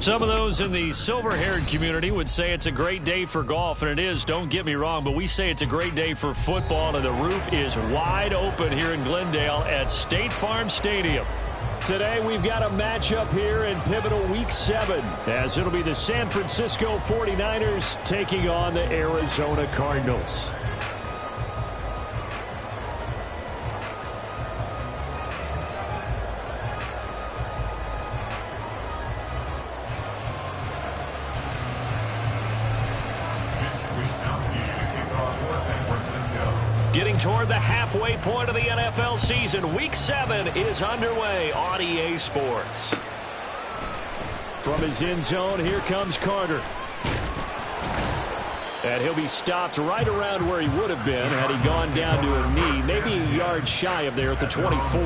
Some of those in the silver-haired community would say it's a great day for golf, and it is, don't get me wrong, but we say it's a great day for football, and the roof is wide open here in Glendale at State Farm Stadium. Today we've got a matchup here in pivotal Week 7, as it'll be the San Francisco 49ers taking on the Arizona Cardinals. Getting toward the halfway point of the NFL season, Week 7 is underway on EA Sports. From his end zone, here comes Carter. And he'll be stopped right around where he would have been had he gone down to a knee, maybe a yard shy of there at the 24.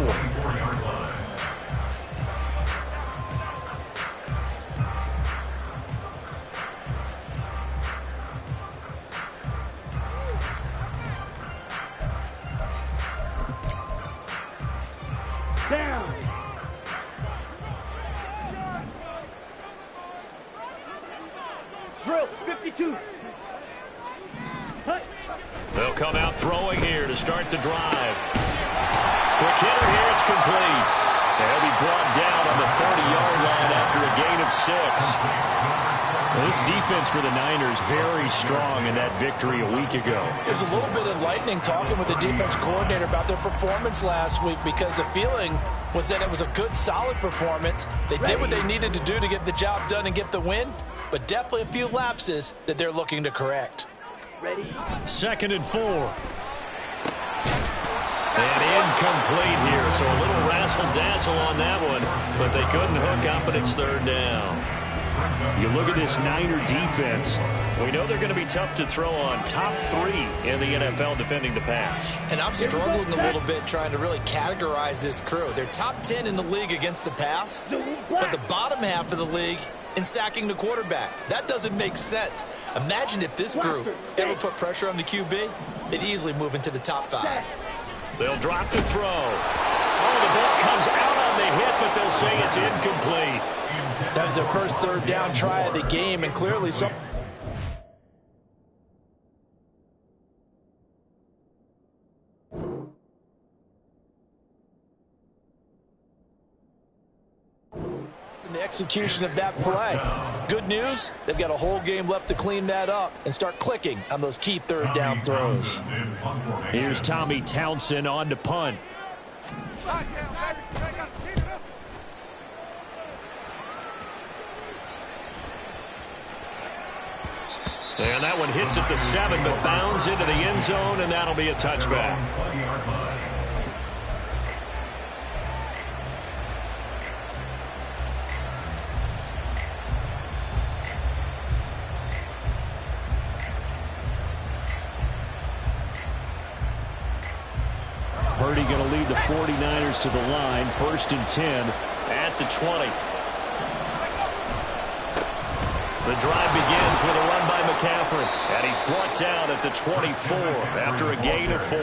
Down. Drill, 52. Hut. They'll come out throwing here to start the drive. Quick hitter here, it's complete. And he'll be brought down on the 30-yard line after a gain of 6. Well, this defense for the Niners very strong in that victory a week ago. It was a little bit enlightening talking with the defense coordinator about their performance last week, because the feeling was that it was a good, solid performance. They did what they needed to do to get the job done and get the win, but definitely a few lapses that they're looking to correct. Ready. 2nd and 4. And incomplete here, so a little razzle-dazzle on that one, but they couldn't hook up, and it's 3rd down. You look at this Niner defense, we know they're going to be tough to throw on. Top 3 in the NFL defending the pass. And I'm struggling a little bit trying to really categorize this crew. They're top 10 in the league against the pass, but the bottom half of the league in sacking the quarterback. That doesn't make sense. Imagine if this group ever put pressure on the QB, they'd easily move into the top 5. They'll drop to throw. Oh, the ball comes out on the hit, but they'll say it's incomplete. That was their first 3rd down try of the game, and clearly some. In the execution of that play. Good news, they've got a whole game left to clean that up and start clicking on those key 3rd down throws. Here's Tommy Townsend on to punt. And that one hits at the 7, but bounds into the end zone, and that'll be a touchback. Purdy going to lead the 49ers to the line. 1st and 10 at the 20. The drive begins with a run by McCaffrey, and he's brought down at the 24 after a gain of 4.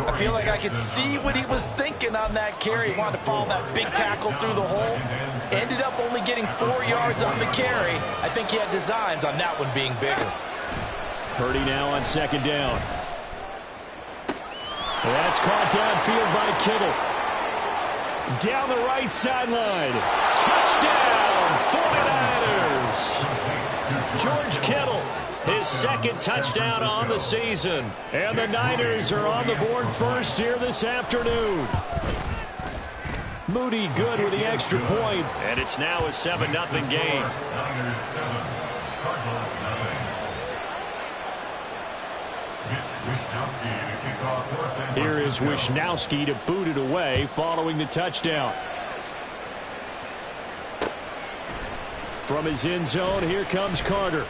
I feel like I could see what he was thinking on that carry. He wanted to follow that big tackle through the hole. Ended up only getting 4 yards on the carry. I think he had designs on that one being bigger. Purdy now on 2nd down. That's caught downfield by Kittle. Down the right sideline. Touchdown, 49ers. George Kittle, his 2nd touchdown on the season. And the Niners are on the board first here this afternoon. Moody good with the extra point. And it's now a 7-0 game. Here is Wishnowsky to boot it away following the touchdown. From his end zone, here comes Carter.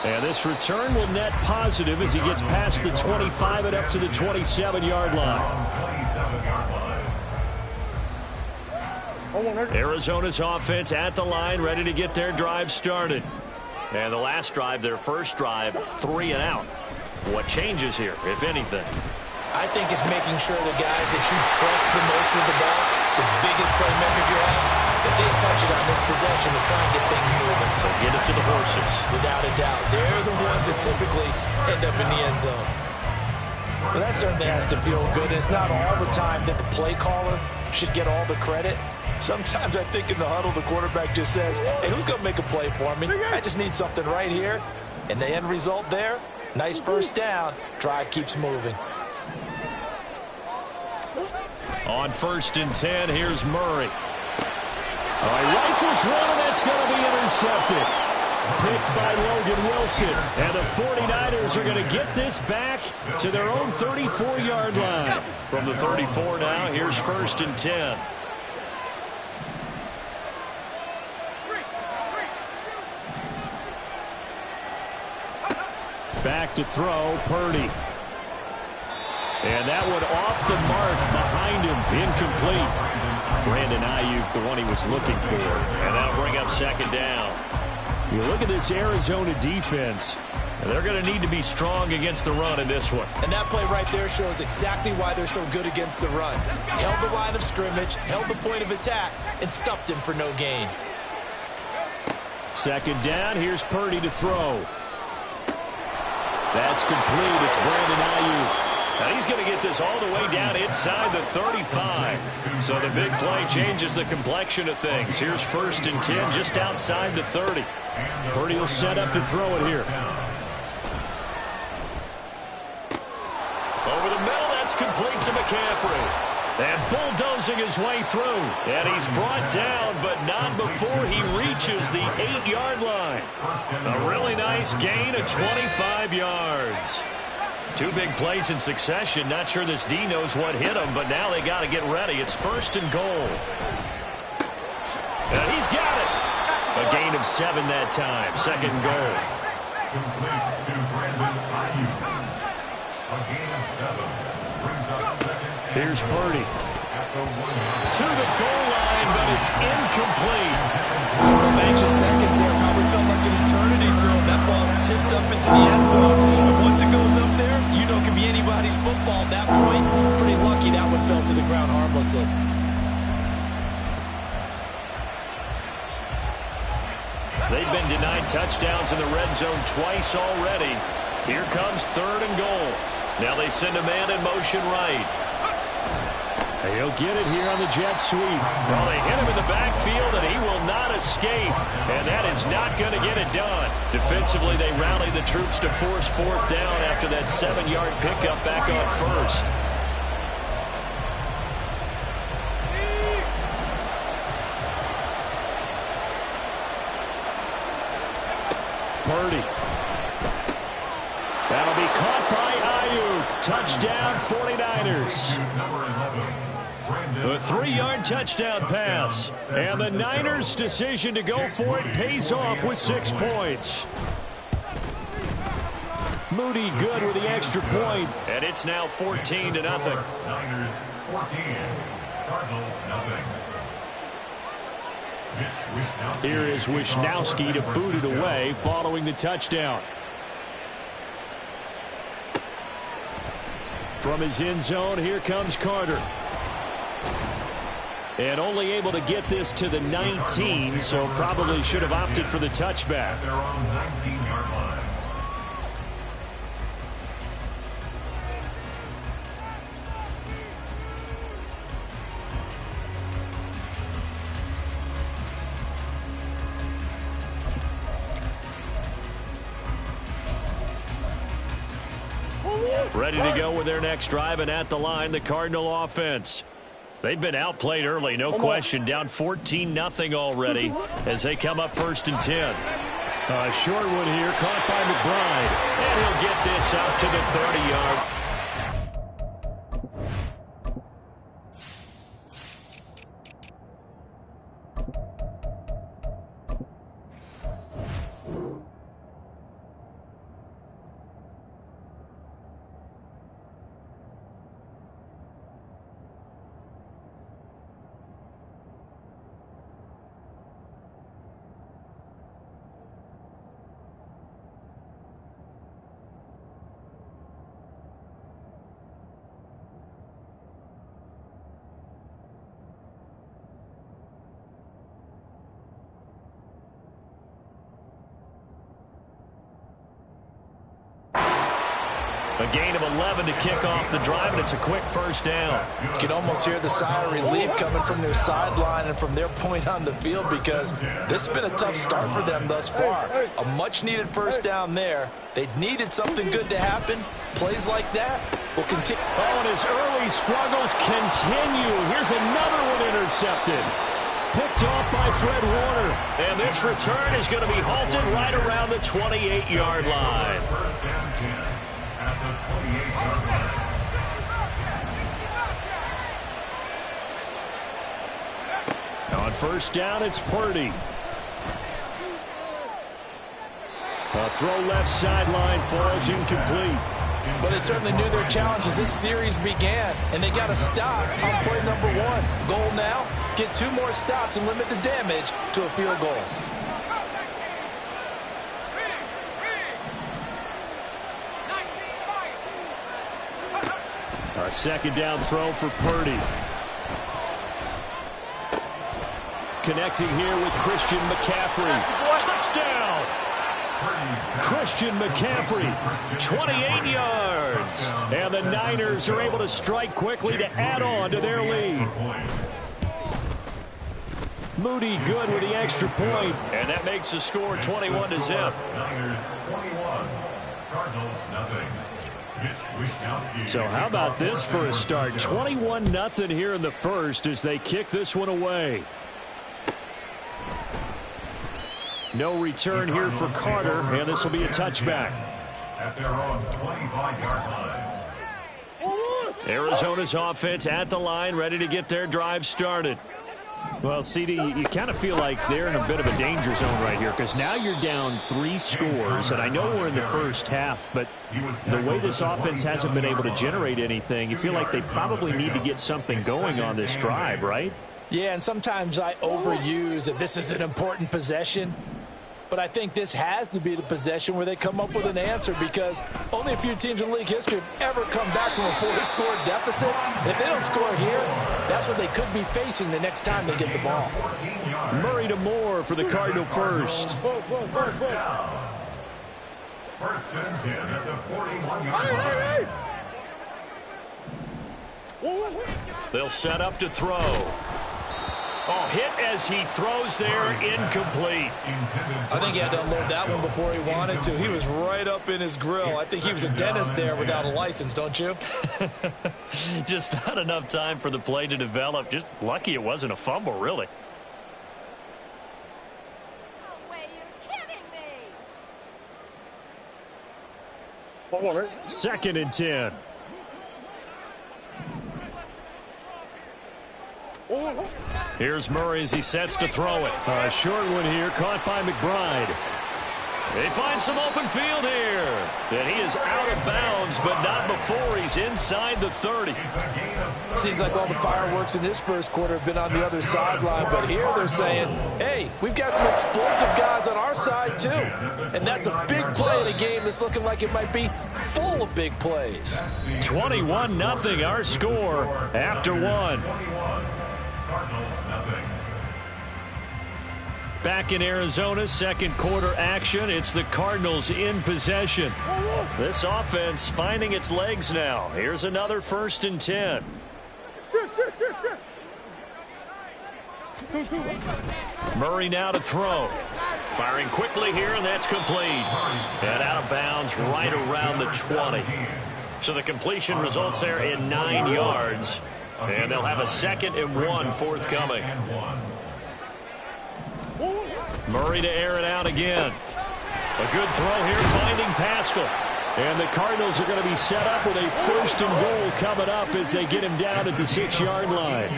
And this return will net positive as he gets past the 25 and up to the 27-yard line. Arizona's offense at the line, ready to get their drive started. And the last drive, their first drive, 3 and out. What changes here, if anything? I think it's making sure the guys that you trust the most with the ball, the biggest playmakers you have, if they touch it on this possession to try and get things moving. So get it to the horses. Without a doubt. They're the ones that typically end up in the end zone. Well, that certainly has to feel good. It's not all the time that the play caller should get all the credit. Sometimes I think in the huddle, the quarterback just says, hey, who's going to make a play for me? I just need something right here. And the end result there, nice first down. Drive keeps moving. On 1st and 10, here's Murray. Rifles one, and that's going to be intercepted. Picked by Logan Wilson. And the 49ers are going to get this back to their own 34-yard line. From the 34 now, here's 1st and 10. Back to throw, Purdy. And that one off the mark behind him, incomplete. Brandon Ayuk, the one he was looking for. And that'll bring up 2nd down. You look at this Arizona defense. They're going to need to be strong against the run in this one. And that play right there shows exactly why they're so good against the run. Held the line of scrimmage, held the point of attack, and stuffed him for no gain. 2nd down, here's Purdy to throw. That's complete. It's Brandon Ayuk. Now he's going to get this all the way down inside the 35. So the big play changes the complexion of things. Here's 1st and 10 just outside the 30. Purdy will set up to throw it here. Over the middle, that's complete to McCaffrey. And bulldozing his way through. And he's brought down, but not before he reaches the 8-yard line. A really nice gain of 25 yards. 2 big plays in succession. Not sure this D knows what hit him, but now they got to get ready. It's 1st and goal. And he's got it. A gain of 7 that time. 2nd and goal. Complete to Brandon Ayuk. A gain of 7 brings up 2nd. Here's Purdy. To the goal line, but it's incomplete. Couple anxious seconds there. Probably felt like an eternity to him. That ball's tipped up into the end zone. And once it goes up there, you know it can be anybody's football at that point. Pretty lucky that one fell to the ground harmlessly. They've been denied touchdowns in the red zone twice already. Here comes 3rd and goal. Now they send a man in motion right. He'll get it here on the jet sweep. Well, they hit him in the backfield, and he will not escape. And that is not going to get it done. Defensively, they rally the troops to force 4th down after that 7-yard pickup back on 1st. Purdy. That'll be caught by Ayuk. Touchdown, 49ers. A 3-yard touchdown pass. And the Niners' decision to go for it pays off with 6 points. Moody good with the extra point. And it's now 14-0. Niners 14. Cardinals nothing. Here is Wishnowsky to boot it away following the touchdown. From his end zone, here comes Carter. And only able to get this to the 19, so probably should have opted for the touchback. They're on 19-yard line. Ready to go with their next drive, and at the line, the Cardinal offense. They've been outplayed early, no question. Down 14-0 already as they come up 1st and 10. A short one here, caught by McBride. And he'll get this out to the 30-yard. gain of 11 to kick off the drive, and it's a quick first down. You can almost hear the sigh of relief coming from their sideline and from their point on the field, because this has been a tough start for them thus far. A much-needed first down there. They needed something good to happen. Plays like that will continue. Oh, and his early struggles continue. Here's another one intercepted. Picked off by Fred Warner. And this return is going to be halted right around the 28-yard line. First down 10 at the 28-yard line. On first down, it's Purdy. A throw left sideline falls incomplete. But they certainly knew their challenge as this series began, and they got to stop on play number 1. Goal now, get 2 more stops and limit the damage to a field goal. A second down throw for Purdy. Connecting here with Christian McCaffrey. Touchdown! Christian McCaffrey, 28 yards. And the Niners are able to strike quickly to add on to their lead. Moody good with the extra point. And that makes the score 21-0. Niners 21, Cardinals nothing. So how about this for a start? 21-0 here in the first as they kick this one away. No return here for Carter, and this will be a touchback. At their own 25-yard line. Arizona's offense at the line, ready to get their drive started. Well, CD, you kind of feel like they're in a bit of a danger zone right here, because now you're down 3 scores, and I know we're in the first half, but the way this offense hasn't been able to generate anything, you feel like they probably need to get something going on this drive, right? Yeah, and sometimes I overuse that this is an important possession. But I think this has to be the possession where they come up with an answer, because only a few teams in league history have ever come back from a 4-score deficit. If they don't score here, that's what they could be facing the next time they get the ball. Murray to Moore for the Cardinal first. First down. First and 10 at the 41-yard line. They'll set up to throw. Oh, hit as he throws there, incomplete. I think he had to unload that one before he wanted to. He was right up in his grill. I think he was a dentist there without a license, don't you? Just not enough time for the play to develop. Just lucky it wasn't a fumble, really. No way, you're kidding me. Second and 10. Here's Murray as he sets to throw it. A short one here, caught by McBride. They find some open field here. And he is out of bounds, but not before he's inside the 30. Seems like all the fireworks in this first quarter have been on the other sideline, but here they're saying, hey, we've got some explosive guys on our side too. And that's a big play in a game that's looking like it might be full of big plays. 21-0 our score after one. Cardinals nothing. Back in Arizona, second quarter action. It's the Cardinals in possession. This offense finding its legs now. Here's another first and 10. Murray now to throw. Firing quickly here, and that's complete. And out of bounds right around the 20. So the completion results there in 9 yards. And they'll have a 2nd and 1 forthcoming. Murray to air it out again. A good throw here, finding Pascal. And the Cardinals are going to be set up with a 1st and goal coming up as they get him down at the 6-yard line.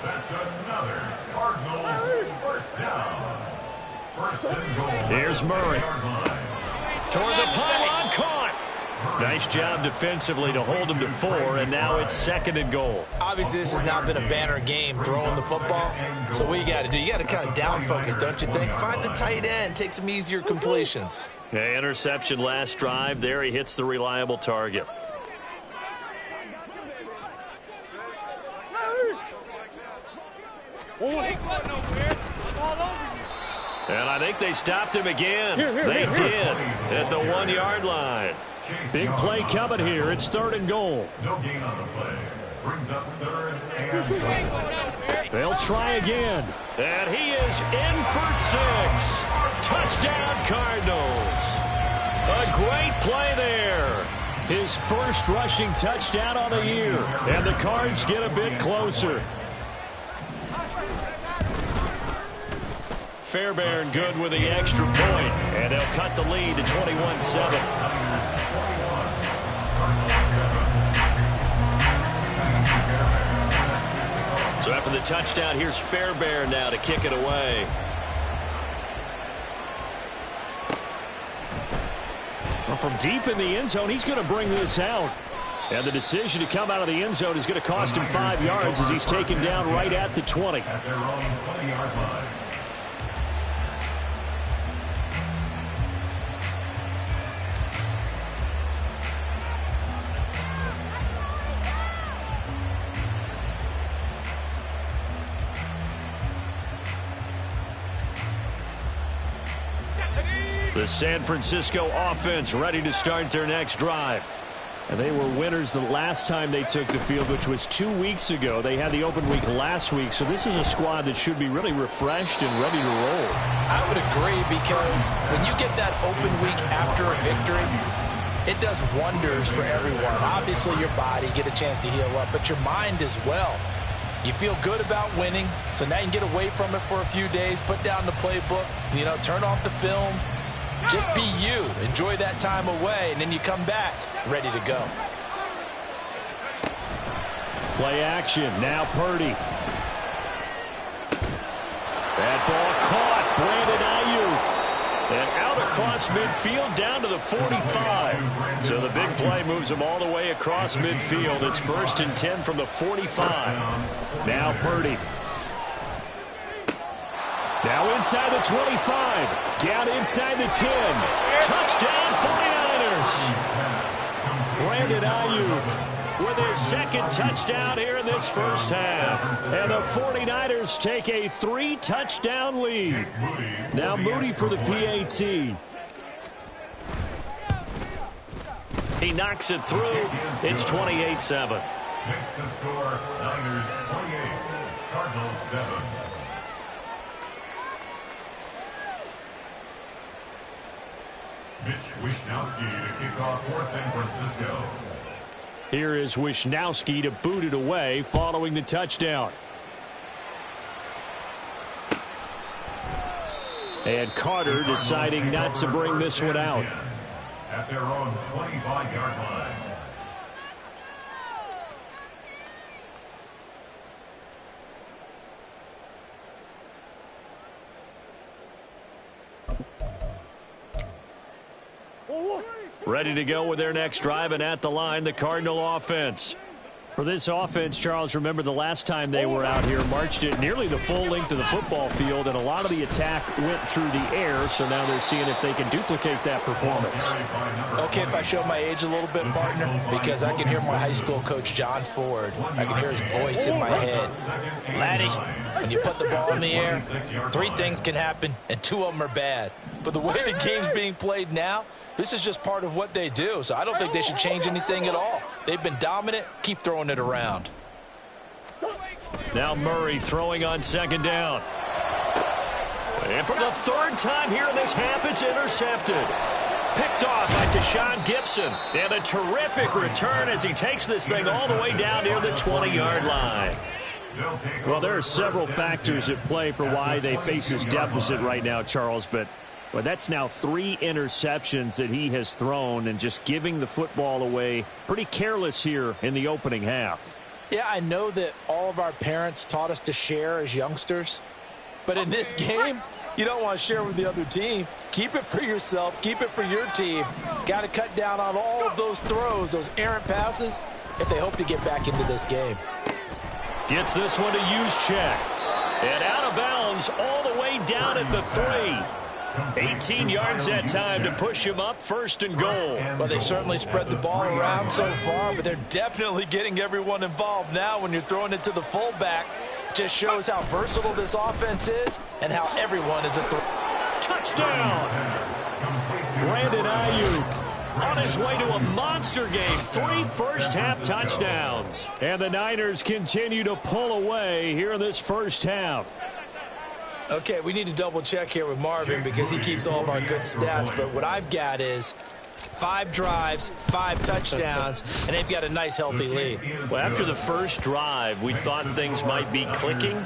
That's another Cardinals first down. First and goal. Here's Murray. Toward the pylon, caught. Nice job defensively to hold him to 4, and now it's 2nd and goal. Obviously, this has not been a banner game throwing the football. So what you got to do, you got to kind of down focus, don't you think? Find the tight end, take some easier completions. Yeah, interception last drive. There he hits the reliable target. And I think they stopped him again. They did at the 1-yard line. Big play coming here. It's 3rd and goal. No gain on the play. Brings up 3rd and goal. They'll try again. And he is in for 6. Touchdown, Cardinals. A great play there. His first rushing touchdown on the year. And the Cards get a bit closer. Fairbairn good with the extra point. And they'll cut the lead to 21-7. So after the touchdown, here's Fairbairn now to kick it away. Well, from deep in the end zone, he's going to bring this out. And the decision to come out of the end zone is going to cost him 5 yards as he's taken down right at the 20. At their own 20-yard line. The San Francisco offense ready to start their next drive. And they were winners the last time they took the field, which was 2 weeks ago. They had the open week last week, so this is a squad that should be really refreshed and ready to roll. I would agree, because when you get that open week after a victory, it does wonders for everyone. Obviously, your body, get a chance to heal up, but your mind as well. You feel good about winning, so now you can get away from it for a few days, put down the playbook, turn off the film. Just be you. Enjoy that time away, and then you come back ready to go. Play action. Now Purdy. That ball caught. Brandon Ayuk. And out across midfield down to the 45. So the big play moves him all the way across midfield. It's 1st and 10 from the 45. Now Purdy. Now inside the 25. Down inside the 10. Touchdown 49ers. Brandon Ayuk with his 2nd touchdown here in this first half. And the 49ers take a 3-touchdown lead. Now Moody for the PAT. He knocks it through. It's 28-7. Makes the score Niners 28, Cardinals 7. Mitch Wishnowsky to kick off for San Francisco. Here is Wishnowsky to boot it away following the touchdown. And Carter deciding not to bring this one out. At their own 25-yard line. Ready to go with their next drive, and at the line, the Cardinal offense. For this offense, Charles, remember the last time they were out here, marched it nearly the full length of the football field, and a lot of the attack went through the air, so now they're seeing if they can duplicate that performance. Okay, if I show my age a little bit, partner, because I can hear my high school coach, John Ford. I can hear his voice in my head. Laddie, when you put the ball in the air, 3 things can happen, and 2 of them are bad. But the way the game's being played now, this is just part of what they do, so I don't think they should change anything at all. They've been dominant. Keep throwing it around. Now Murray throwing on 2nd down. And for the 3rd time here in this half, it's intercepted. Picked off by Deshaun Gibson. And a terrific return as he takes this thing all the way down near the 20-yard line. Well, there are several factors at play for why they face this deficit right now, Charles, but that's now 3 interceptions that he has thrown, and just giving the football away pretty careless here in the opening half. Yeah, I know that all of our parents taught us to share as youngsters, but in this game, you don't want to share with the other team. Keep it for yourself. Keep it for your team. Got to cut down on all of those throws, those errant passes, if they hope to get back into this game. Gets this one to Juszczyk. And out of bounds all the way down at the 3. 18 yards that time to push him up, 1st and goal. Well, they certainly spread the ball around so far, but they're definitely getting everyone involved now when you're throwing it to the fullback. Just shows how versatile this offense is and how everyone is a threat. Touchdown! Brandon Ayuk. on his way to a monster game. 3 first-half touchdowns. And the Niners continue to pull away here in this first half. Okay, we need to double-check here with Marvin because he keeps all of our good stats. But what I've got is 5 drives, 5 touchdowns, and they've got a nice, healthy lead. Well, after the first drive, we thought things might be clicking.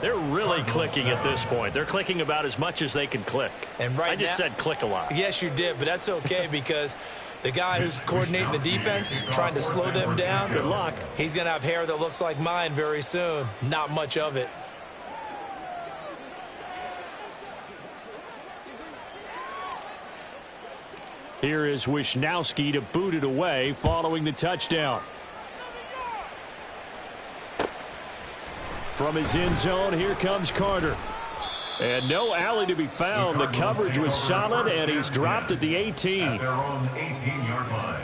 They're really clicking at this point. They're clicking about as much as they can click. And right I just said click a lot. Yes, you did, but that's okay because the guy who's coordinating the defense, trying to slow them down, good luck. He's going to have hair that looks like mine very soon. Not much of it. Here is Wisnowski to boot it away following the touchdown. From his end zone, here comes Carter. And no alley to be found. The coverage was solid, and he's dropped at the 18. At their own 18-yard line.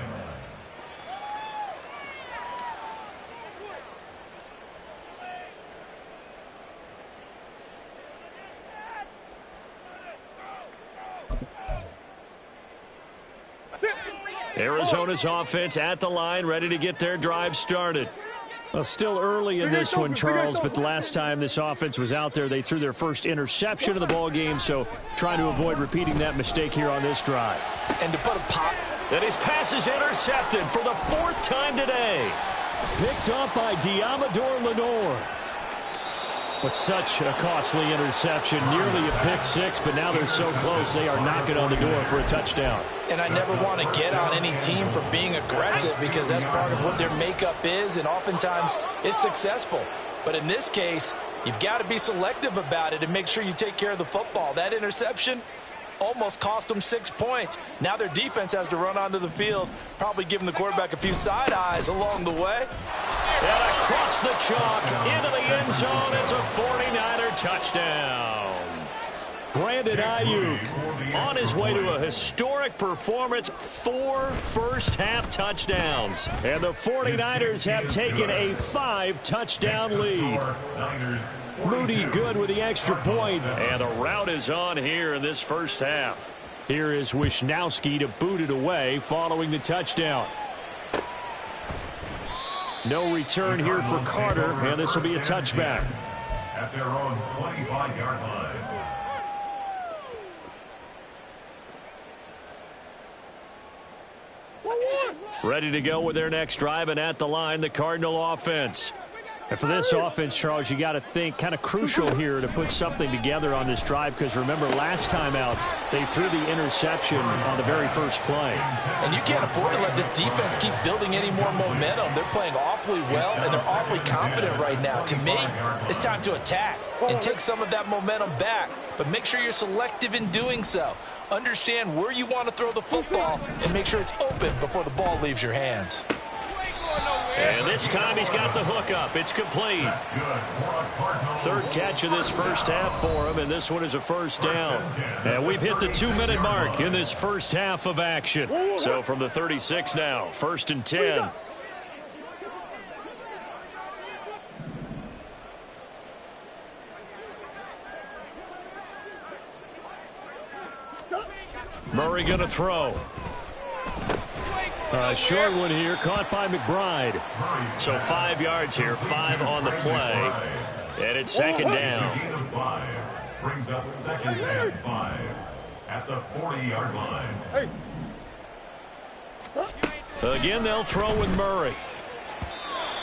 Arizona's offense at the line, ready to get their drive started. Well, still early in this one, Charles, but the last time this offense was out there, they threw their first interception of the ball game, so trying to avoid repeating that mistake here on this drive. And to put a pop. And his pass is intercepted for the 4th time today. Picked up by Diamador Lenore. With such a costly interception, nearly a pick 6, but now they're so close they are knocking on the door for a touchdown. And I never want to get on any team for being aggressive because that's part of what their makeup is, and oftentimes it's successful. But in this case, you've got to be selective about it and make sure you take care of the football. That interception almost cost them 6 points. Now their defense has to run onto the field, probably giving the quarterback a few side eyes along the way. And across the chalk, into the end zone, it's a 49er touchdown. Brandon Ayuk on his way to a historic performance, 4 first-half touchdowns. And the 49ers have taken a 5-touchdown lead. Moody good with the extra point, and the route is on here in this first half. Here is Wisnowski to boot it away following the touchdown. No return here for Carter, and this will be a touchback. At their own 25-yard line. Ready to go with their next drive, and at the line, the Cardinal offense. And for this offense, Charles, you got to think kind of crucial here to put something together on this drive because remember last time out they threw the interception on the very first play. And you can't afford to let this defense keep building any more momentum. They're playing awfully well and they're awfully confident right now. To me, it's time to attack and take some of that momentum back, but make sure you're selective in doing so. Understand where you want to throw the football and make sure it's open before the ball leaves your hands. And this time he's got the hook up. It's complete. 3rd catch of this first half for him, and this one is a first down. And we've hit the 2-minute mark in this first half of action. So from the 36 now, 1st and 10. Murray going to throw. Short one here, caught by McBride. So 5 yards here, 5 on the play. And it's 2nd down. Brings up 2nd and 5 at the 40-yard line. Again, they'll throw with Murray.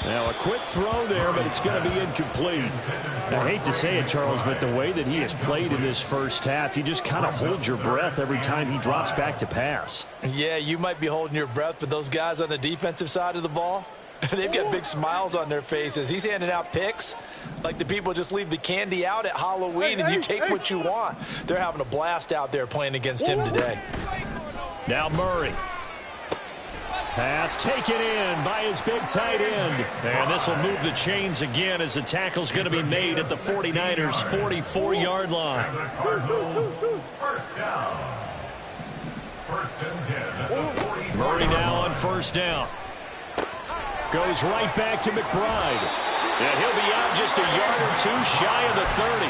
Now a quick throw there, but it's going to be incomplete. I hate to say it, Charles, but the way that he has played in this first half, you just kind of hold your breath every time he drops back to pass. Yeah, you might be holding your breath, but those guys on the defensive side of the ball, they've got big smiles on their faces. He's handing out picks like the people just leave the candy out at Halloween and you take what you want. They're having a blast out there playing against him today. Now Murray. Pass taken in by his big tight end. And this will move the chains again as the tackle's going to be made at the 49ers' 44-yard line. First down. 1st and 10 at the 40. Murray now on 1st down. Goes right back to McBride. And he'll be out just a yard or two shy of the 30.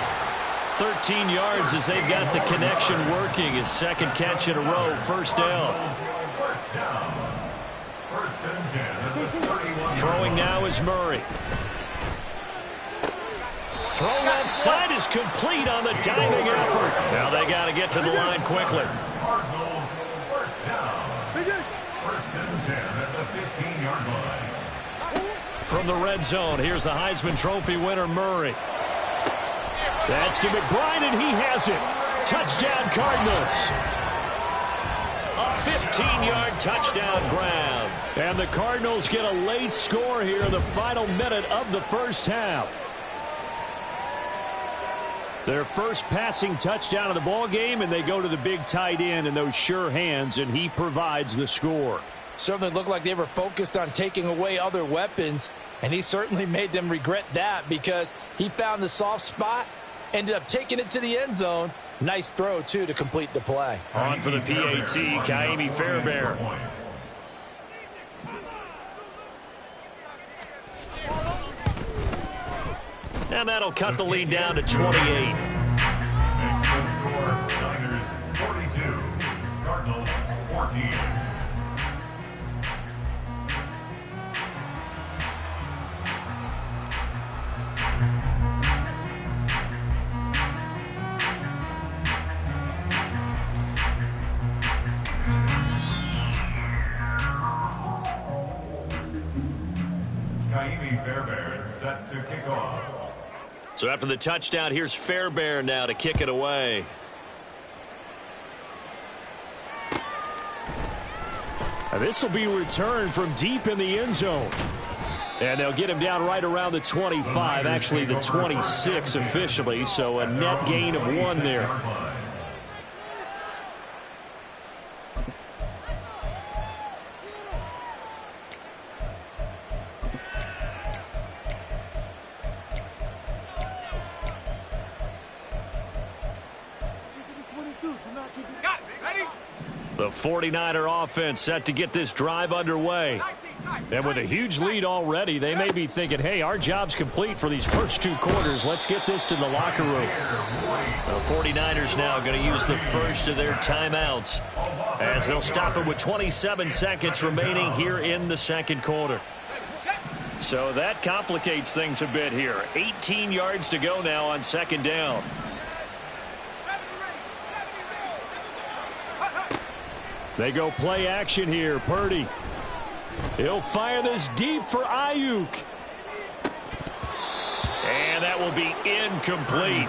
13 yards as they've got the connection working. His second catch in a row, first down. First and 10 at the 31. Throwing now is Murray. Throw left side is complete on the diving effort. Now they got to get to the line quickly. Cardinals first down. First and 10 at the 15-yard line. From the red zone, here's the Heisman Trophy winner, Murray. That's to McBride, and he has it. Touchdown, Cardinals. A 15-yard touchdown grab. And the Cardinals get a late score here in the final minute of the first half. Their first passing touchdown of the ball game, and they go to the big tight end in those sure hands, and he provides the score. Certainly looked like they were focused on taking away other weapons, and he certainly made them regret that because he found the soft spot, ended up taking it to the end zone. Nice throw, too, to complete the play. On for the PAT, Ka'imi Fairbairn. And that'll cut the lead down to 28. Next the score, Niners 42, Cardinals 14. Ka'imi Fairbairn set to kick off. So after the touchdown, here's Fairbairn now to kick it away. This will be returned from deep in the end zone. And they'll get him down right around the 25, actually the 26 officially, so a net gain of 1 there. The 49er offense set to get this drive underway. And with a huge lead already, they may be thinking, hey, our job's complete for these first 2 quarters. Let's get this to the locker room. The 49ers now going to use the first of their timeouts as they'll stop it with 27 seconds remaining here in the second quarter. So that complicates things a bit here. 18 yards to go now on second down. They go play action here. Purdy. He'll fire this deep for Ayuk. And that will be incomplete.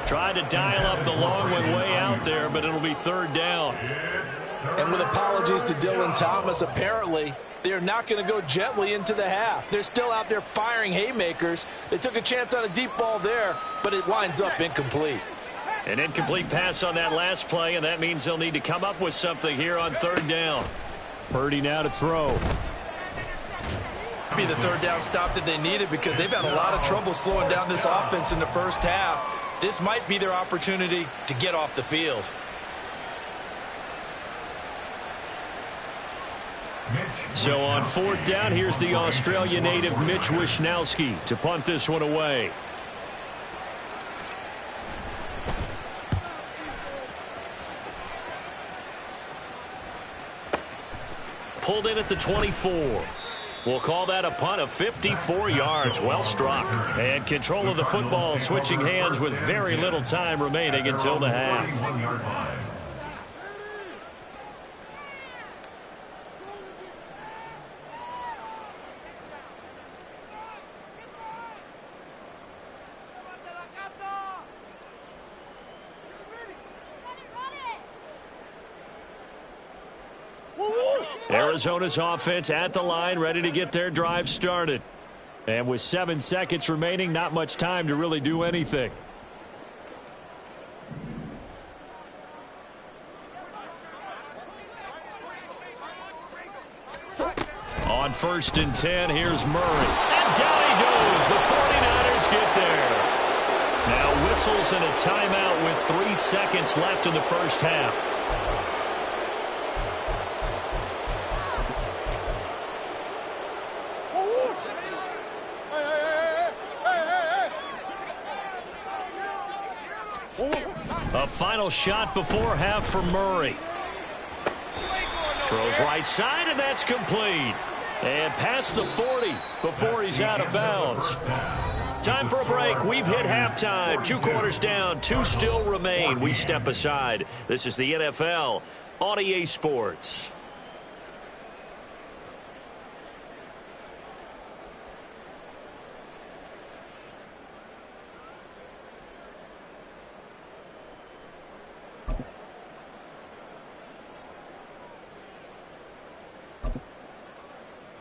Tried to dial up the long one way out there, but it'll be third down. And with apologies to Dylan Thomas, apparently they're not going to go gently into the half. They're still out there firing haymakers. They took a chance on a deep ball there, but it winds up incomplete. An incomplete pass on that last play, and that means they'll need to come up with something here on third down. Purdy now to throw. Be the third down stop that they needed because they've had a lot of trouble slowing down this offense in the first half. This might be their opportunity to get off the field. So on fourth down, here's the Australia native Mitch Wishnowsky to punt this one away. Pulled in at the 24. We'll call that a punt of 54 yards. Well struck. And control of the football switching hands with very little time remaining until the half. Arizona's offense at the line, ready to get their drive started. And with 7 seconds remaining, not much time to really do anything. On first and 10, here's Murray. And down he goes. The 49ers get there. Now whistles and a timeout with 3 seconds left in the first half. A final shot before half for Murray. Throws right side, and that's complete. And past the 40 before he's out of bounds. Time for a break. We've hit halftime. 2 quarters down. 2 still remain. We step aside. This is the NFL on EA Sports.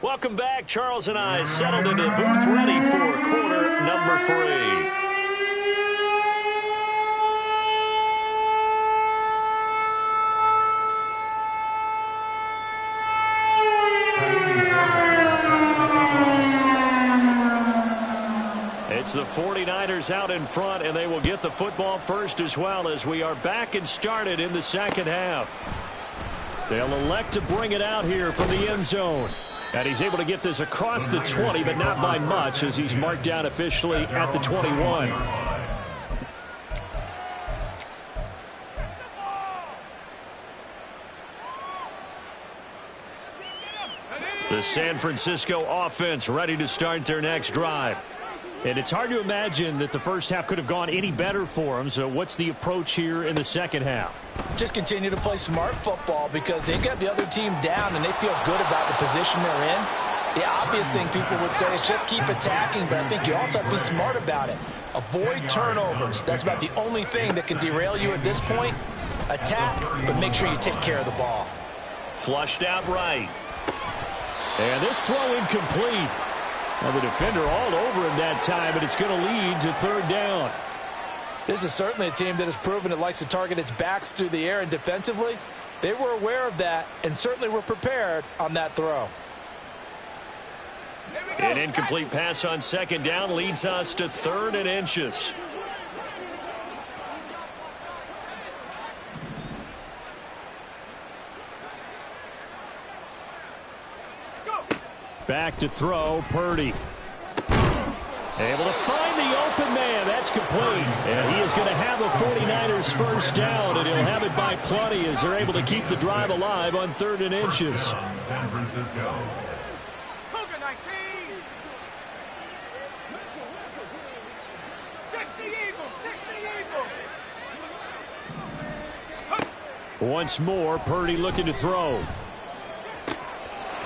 Welcome back. Charles and I settled into the booth, ready for quarter number 3. It's the 49ers out in front, and they will get the football first as well as we are back and started in the second half. They'll elect to bring it out here from the end zone. And he's able to get this across the 20, but not by much as he's marked down officially at the 21. The San Francisco offense ready to start their next drive. And it's hard to imagine that the first half could have gone any better for them. So what's the approach here in the second half? Just continue to play smart football because they've got the other team down and they feel good about the position they're in. The obvious thing people would say is just keep attacking, but I think you also have to be smart about it. Avoid turnovers. That's about the only thing that can derail you at this point. Attack, but make sure you take care of the ball. Flushed out right. And this throw incomplete. Well, the defender all over him that time, but it's going to lead to third down. This is certainly a team that has proven it likes to target its backs through the air, and defensively, they were aware of that and certainly were prepared on that throw. An incomplete pass on second down leads us to 3rd and inches. Back to throw, Purdy. Able to find the open man. That's complete. And he is going to have a 49ers first down, and he'll have it by plenty as they're able to keep the drive alive on 3rd and inches. San Francisco. Cougar 19. 60 Eagles. 60 Eagles. Once more, Purdy looking to throw.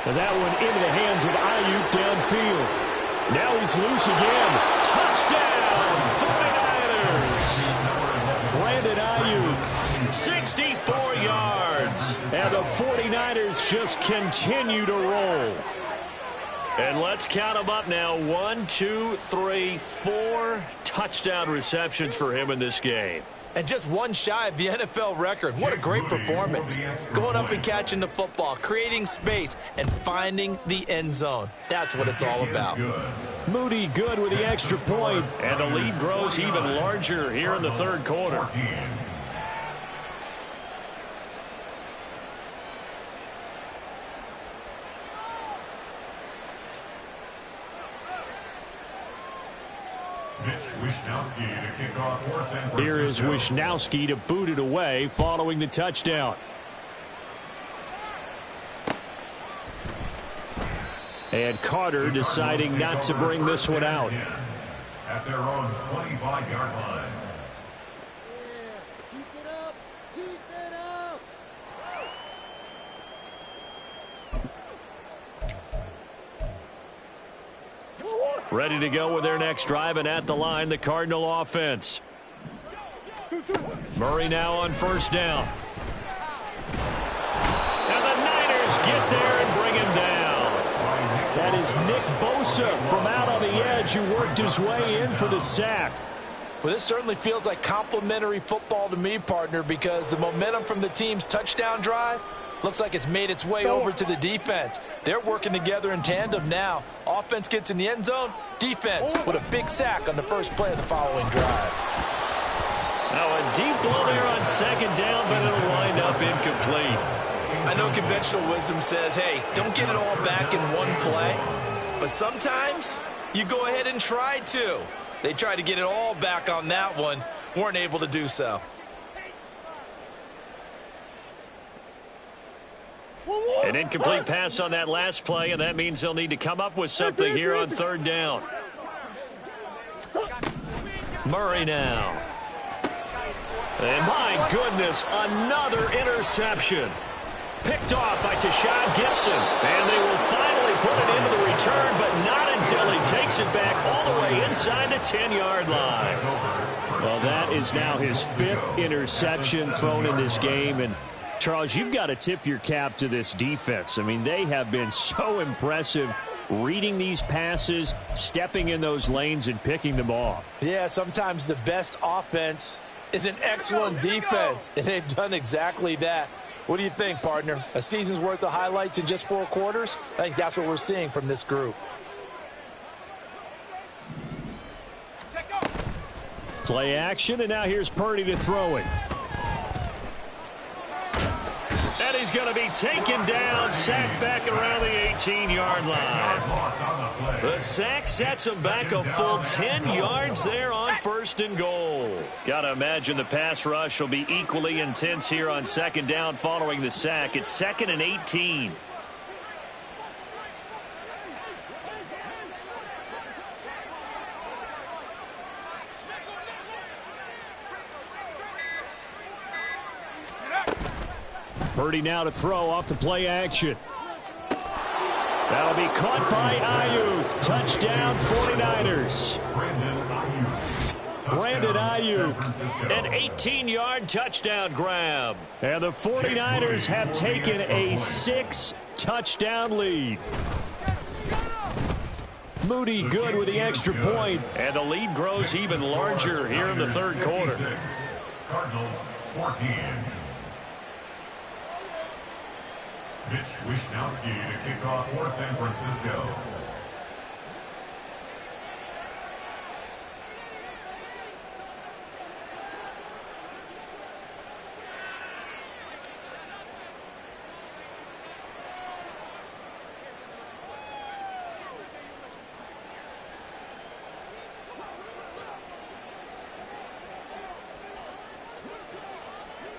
And that one into the hands of Ayuk downfield. Now he's loose again. Touchdown, 49ers. Brandon Ayuk, 64 yards. And the 49ers just continue to roll. And let's count them up now. 1, 2, 3, 4 touchdown receptions for him in this game. And just one shy of the NFL record. What a great performance. Going up and catching the football, creating space, and finding the end zone. That's what it's all about. Moody good with the extra point. And the lead grows even larger here in the third quarter. Here is Wishnowski to boot it away following the touchdown. And Carter deciding not to bring this one out. At their own 25-yard line. Keep it up. Keep it up. Ready to go with their next drive, and at the line, the Cardinal offense. Murray now on first down. And the Niners get there and bring him down. That is Nick Bosa from out on the edge who worked his way in for the sack. Well, this certainly feels like complimentary football to me, partner, because the momentum from the team's touchdown drive looks like it's made its way over to the defense. They're working together in tandem now. Offense gets in the end zone. Defense with a big sack on the first play of the following drive. Now a deep blow there on second down, but it'll wind up incomplete. I know conventional wisdom says, hey, don't get it all back in one play. But sometimes you go ahead and try to. They tried to get it all back on that one. weren't able to do so. An incomplete pass on that last play, and that means they'll need to come up with something here on third down. Murray now. And my goodness, another interception. Picked off by Tashad Gibson. And they will finally put it into the return, but not until he takes it back all the way inside the 10-yard line. Well, that is now his 5th interception thrown in this game. And, Charles, you've got to tip your cap to this defense. I mean, they have been so impressive reading these passes, stepping in those lanes, and picking them off. Yeah, sometimes the best offense is an excellent defense, and they've done exactly that. What do you think, partner? A season's worth of highlights in just 4 quarters? I think that's what we're seeing from this group. Play action, and now here's Purdy to throw it. And he's going to be taken down, sacked back around the 18-yard line. The sack sets him back a full 10 yards there on 1st and goal. Got to imagine the pass rush will be equally intense here on 2nd down following the sack. It's 2nd and 18. Purdy now to throw off the play action. That'll be caught by Ayuk. Touchdown 49ers. Brandon Ayuk, an 18-yard touchdown grab. And the 49ers have taken a 6-touchdown lead. Moody good with the extra point. And the lead grows even larger here in the 3rd quarter. Cardinals 14. Mitch Wishnowsky to kick off for San Francisco.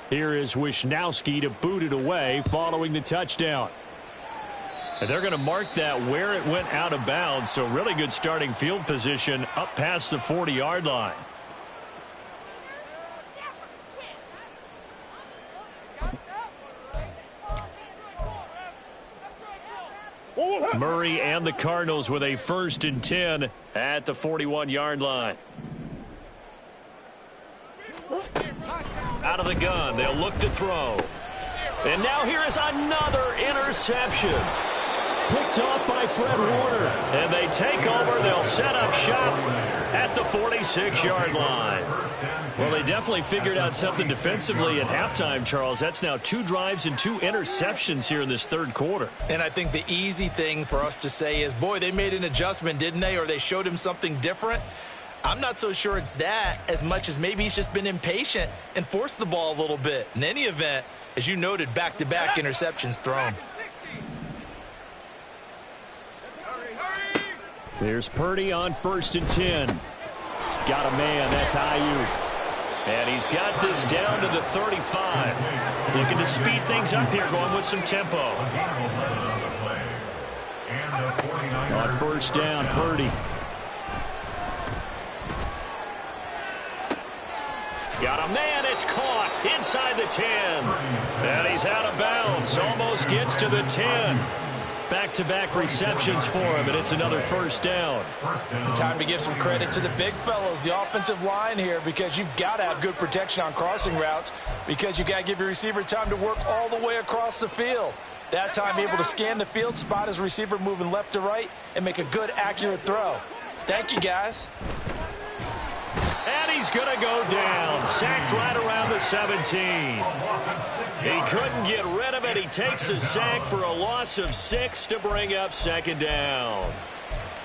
Here is Wishnowsky to boot it away following the touchdown. And they're going to mark that where it went out of bounds, so really good starting field position up past the 40-yard line. Murray and the Cardinals with a 1st and 10 at the 41-yard line. Out of the gun, they'll look to throw. And now here is another interception. Picked off by Fred Warner. And they take over. They'll set up shop at the 46-yard line. Well, they definitely figured out something defensively at halftime, Charles. That's now 2 drives and 2 interceptions here in this 3rd quarter. And I think the easy thing for us to say is, boy, they made an adjustment, didn't they? Or they showed him something different. I'm not so sure it's that as much as maybe he's just been impatient and forced the ball a little bit. In any event, as you noted, back-to-back interceptions thrown. There's Purdy on 1st and 10. Got a man, that's Ayuk. And he's got this down to the 35. Looking to speed things up here, going with some tempo. On 1st down, Purdy. Got a man, it's caught inside the 10. And he's out of bounds, almost gets to the 10. Back-to-back receptions for him, and it's another 1st down. Time to give some credit to the big fellows, the offensive line here, because you've got to have good protection on crossing routes, because you got to give your receiver time to work all the way across the field. That time able to scan the field, spot his receiver moving left to right, and make a good, accurate throw. Thank you, guys. And he's going to go down. Sacked right around the 17. He couldn't get rid of it. He takes a sack for a loss of 6 to bring up 2nd down.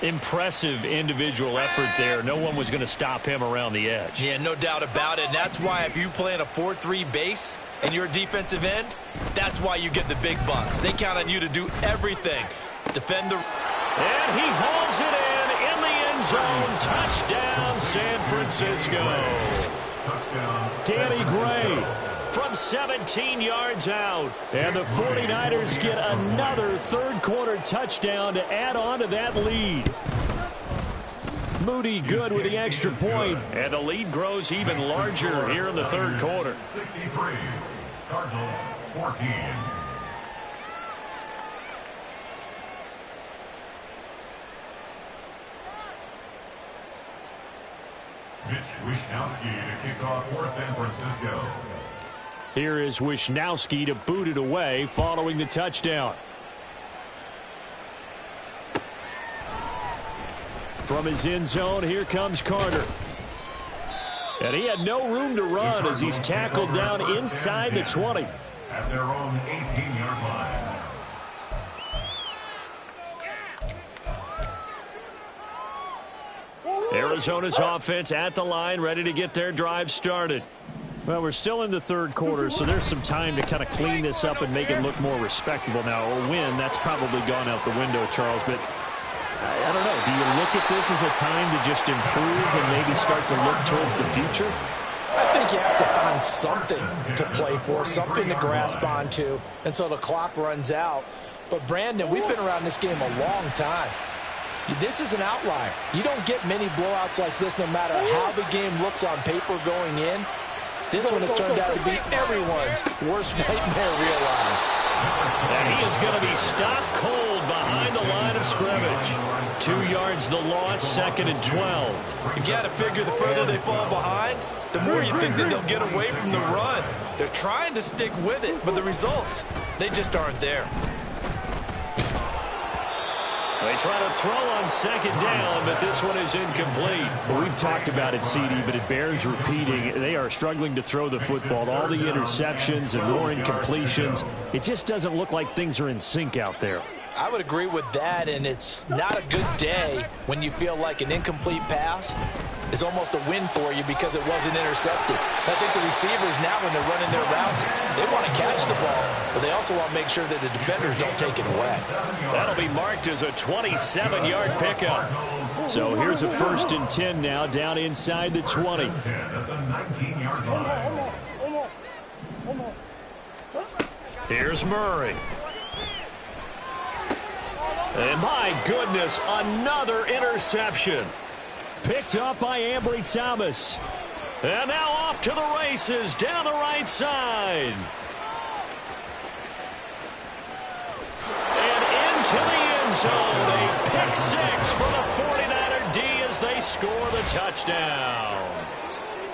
Impressive individual effort there. No one was going to stop him around the edge. Yeah, no doubt about it. And that's why if you play in a 4-3 base and you're a defensive end, that's why you get the big bucks. They count on you to do everything. Defend the... And he hauls it in the end zone. Touchdown, San Francisco. Touchdown. Danny Gray from 17 yards out. And the 49ers get another third-quarter touchdown to add on to that lead. Moody good with the extra point, and the lead grows even larger here in the third quarter. 63. Cardinals 14. Mitch Wishnowsky to kick off for San Francisco. Here is Wishnowsky to boot it away following the touchdown. From his end zone, here comes Carter. And he had no room to run as he's tackled down inside the 20. At their own 18-yard line. Arizona's offense at the line, ready to get their drive started. Well, we're still in the third quarter, so there's some time to kind of clean this up and make it look more respectable now. A win, that's probably gone out the window, Charles, but I don't know. Do you look at this as a time to just improve and maybe start to look towards the future? I think you have to find something to play for, something to grasp onto until the clock runs out. But, Brandon, we've been around this game a long time. This is an outlier. You don't get many blowouts like this no matter how the game looks on paper going in. This one has turned out to be everyone's worst nightmare realized. And he is going to be stopped cold behind the line of scrimmage. 2 yards the loss, 2nd and 12. You've got to figure the further they fall behind, the more you think that they'll get away from the run. They're trying to stick with it, but the results, they just aren't there. They try to throw on 2nd down, but this one is incomplete. Well, we've talked about it, CD, but it bears repeating. They are struggling to throw the football. All the interceptions and more incompletions. It just doesn't look like things are in sync out there. I would agree with that, and it's not a good day when you feel like an incomplete pass is almost a win for you because it wasn't intercepted. I think the receivers now, when they're running their routes, they want to catch the ball, but they also want to make sure that the defenders don't take it away. That'll be marked as a 27-yard pickup. So here's a 1st and 10 now down inside the 20. At the 19-yard line. Here's Murray. And my goodness, another interception. Picked up by Ambry Thomas. And now off to the races down the right side. And into the end zone. A pick 6 for the 49er D as they score the touchdown.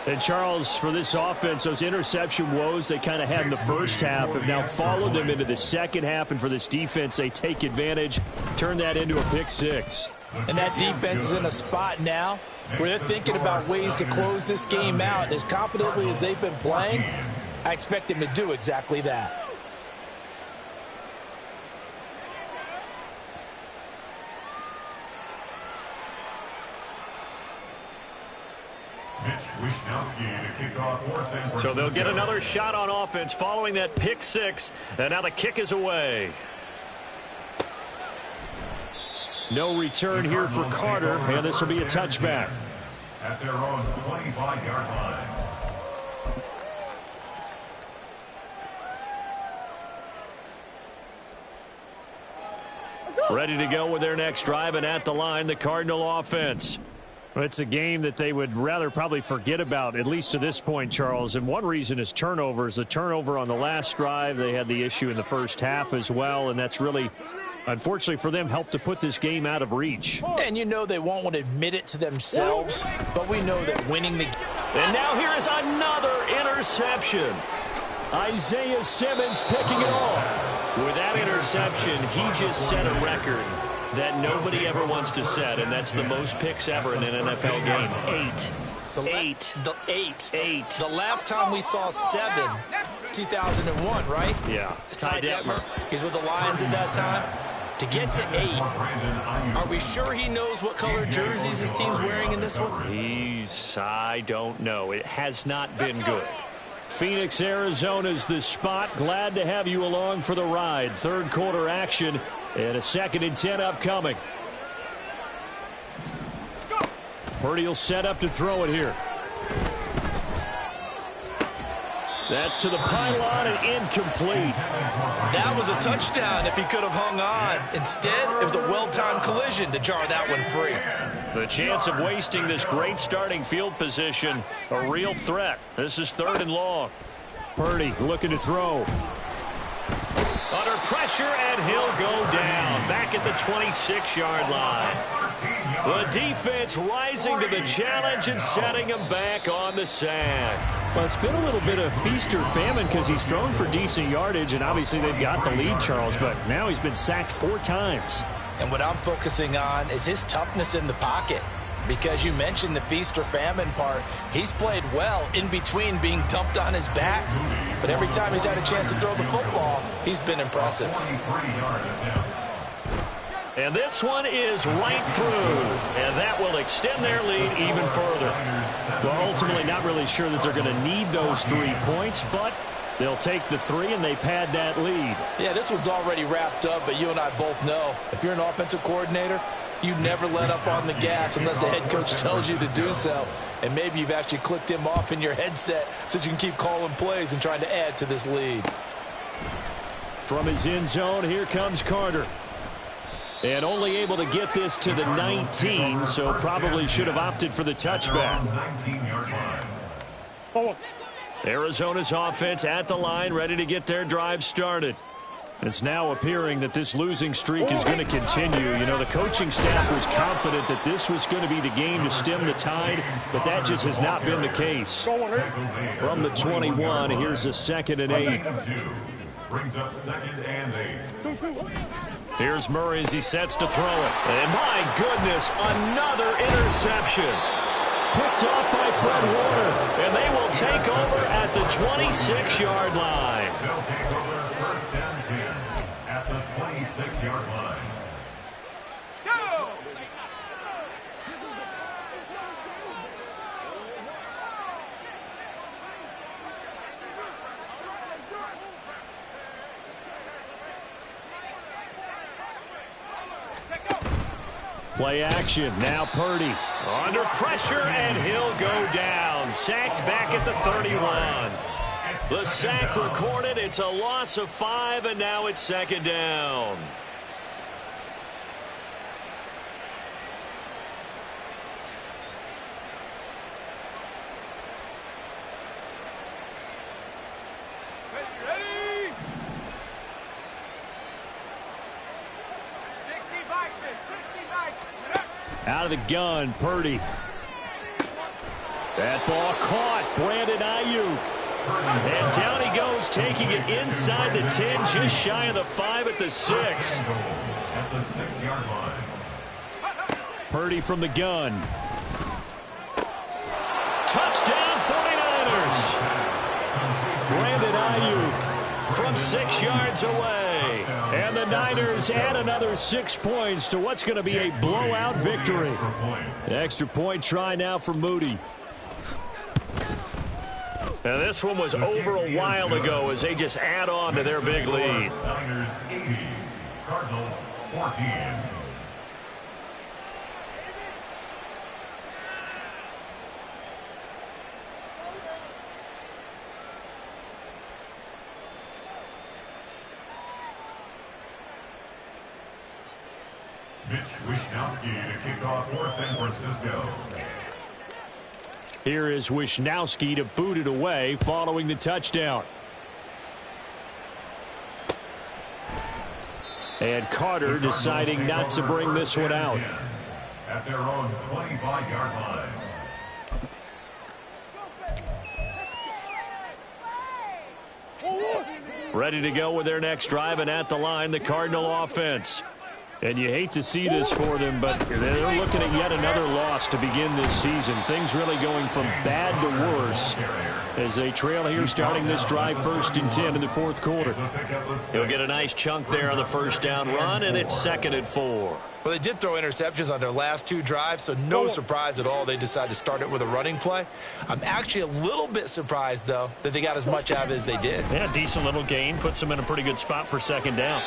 And, Charles, for this offense, those interception woes they kind of had in the first half have now followed them into the second half. And for this defense, they take advantage, turn that into a pick 6. And that defense is in a spot now where they're thinking about ways to close this game out. As confidently as they've been playing, I expect them to do exactly that. Mitch Wishnowsky to kick off for San Francisco. So they'll get another shot on offense following that pick 6. And now the kick is away. No return here for Carter, and this will be a touchback. At their own 25-yard line. Ready to go with their next drive, and at the line, the Cardinal offense. It's a game that they would rather probably forget about, at least to this point, Charles. And one reason is turnovers. A turnover on the last drive. They had the issue in the first half as well, and that's really, unfortunately for them, helped to put this game out of reach. And you know they won't want to admit it to themselves, but we know that winning the... And now here is another interception. Isaiah Simmons picking it off. With that interception, he just set a record that nobody ever wants to set, and that's the most picks ever in an NFL game. 8. The last time we saw 7, 2001, right? Yeah. It's Ty Detmer. He's with the Lions at that time. To get to 8, are we sure he knows what color jerseys his team's wearing in this one? I don't know. It has not been good. Phoenix, Arizona's the spot. Glad to have you along for the ride. Third quarter action and a 2nd and 10 upcoming. Purdy will set up to throw it here. That's to the pylon and incomplete. That was a touchdown if he could have hung on. Instead, it was a well-timed collision to jar that one free. The chance of wasting this great starting field position, a real threat. This is 3rd and long. Purdy looking to throw. Under pressure, and he'll go down. Back at the 26-yard line. The defense rising to the challenge and setting him back on the sack. Well, it's been a little bit of feast or famine because he's thrown for decent yardage, and obviously they've got the lead, Charles, but now he's been sacked 4 times. And what I'm focusing on is his toughness in the pocket. Because you mentioned the feast or famine part. He's played well in between being dumped on his back. But every time he's had a chance to throw the football, he's been impressive. And this one is right through. And that will extend their lead even further. Well, ultimately not really sure that they're going to need those 3 points, but they'll take the 3 and they pad that lead. Yeah, this one's already wrapped up, but you and I both know if you're an offensive coordinator, you never let up on the gas unless the head coach tells you to do so. And maybe you've actually clicked him off in your headset so you can keep calling plays and trying to add to this lead. From his end zone, here comes Carter. And only able to get this to the 19, so probably should have opted for the touchback. Arizona's offense at the line, ready to get their drive started. It's now appearing that this losing streak is going to continue. You know, the coaching staff was confident that this was going to be the game to stem the tide, but that just has not been the case. From the 21, here's a 2nd and 8. Brings up 2nd and 8. Here's Murray as he sets to throw it. And my goodness, another interception. Picked off by Fred Warner. And they will take over at the 26-yard line. They'll take over 1st and 10 at the 26-yard line. Go! Play action. Now Purdy. Under pressure, and he'll go down. Sacked back at the 31. The sack recorded. It's a loss of 5, and now it's 2nd down. Ready? 60 Bison, 60 Bison. Out of the gun, Purdy. That ball caught. Brandon Ayuk. And down he goes, taking it inside the 10, just shy of the 5 at the 6. At the 6-yard line. Purdy from the gun. Touchdown 49ers. Brandon Ayuk from 6 yards away. And the Niners add another 6 points to what's going to be a blowout victory. Extra point try now for Moody. Now this one was over a while ago as they just add on to their big lead. Niners 80, Cardinals 14. Mitch Wishnowsky to kick off for San Francisco. Here is Wishnowsky to boot it away following the touchdown. And Carter deciding not to bring this one out. At their own 25-yard line. Ready to go with their next drive, and at the line, the Cardinal offense. And you hate to see this for them, but they're looking at yet another loss to begin this season. Things really going from bad to worse as they trail here starting this drive 1st and 10 in the 4th quarter. He'll get a nice chunk there on the 1st down run, and it's 2nd and 4. Well, they did throw interceptions on their last 2 drives, so no surprise at all they decided to start it with a running play. I'm actually a little bit surprised, though, that they got as much out of it as they did. Yeah, decent little gain. Puts them in a pretty good spot for 2nd down.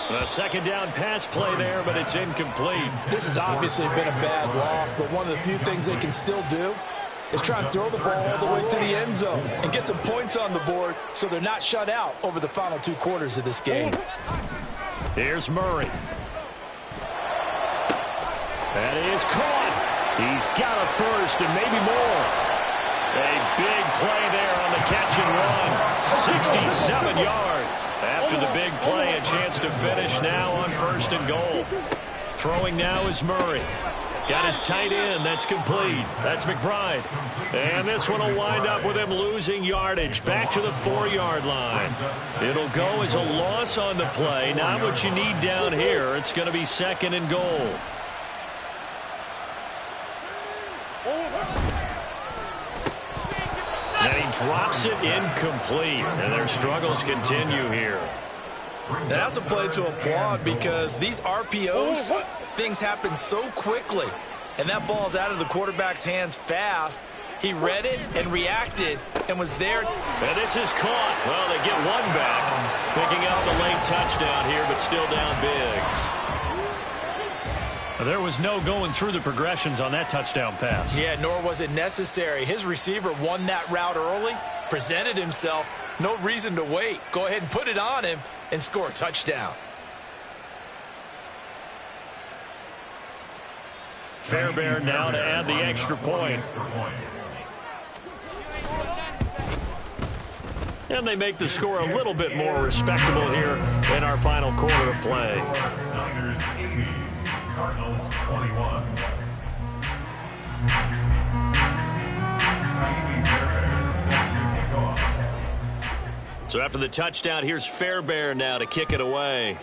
A 2nd down pass play there, but it's incomplete. This has obviously been a bad loss, but one of the few things they can still do is try and throw the ball all the way to the end zone and get some points on the board so they're not shut out over the final 2 quarters of this game. Here's Murray. That is caught. He's got a first and maybe more. A big play there on the catch and run. 67 yards. After the big play, a chance to finish now on 1st and goal. Throwing now is Murray. Got his tight end. That's complete. That's McBride. And this one will wind up with him losing yardage back to the 4-yard line. It'll go as a loss on the play. Not what you need down here. It's going to be 2nd and goal. And he drops it incomplete. And their struggles continue here. That's a play to applaud because these RPOs, things happen so quickly. And that ball's out of the quarterback's hands fast. He read it and reacted and was there. And this is caught. Well, they get one back. Picking up the late touchdown here, but still down big. There was no going through the progressions on that touchdown pass. Yeah, nor was it necessary. His receiver won that route early, presented himself. No reason to wait. Go ahead and put it on him and score a touchdown. Fairbairn now to add the extra point. And they make the score a little bit more respectable here in our final quarter of play. Niners 80, Cardinals 21. So after the touchdown, here's Fairbairn now to kick it away.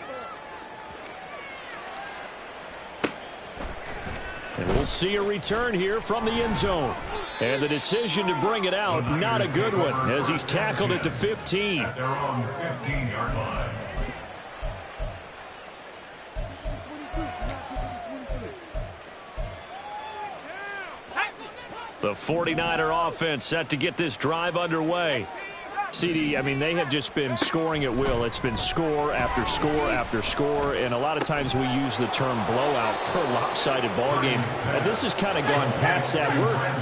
And we'll see a return here from the end zone. And the decision to bring it out, not a good one, as he's tackled it to 15. At their own 15-yard line. The 49er offense set to get this drive underway. CD, I mean, they have just been scoring at will. It's been score after score after score, and a lot of times we use the term blowout for a lopsided ball game. And this has kind of gone past that.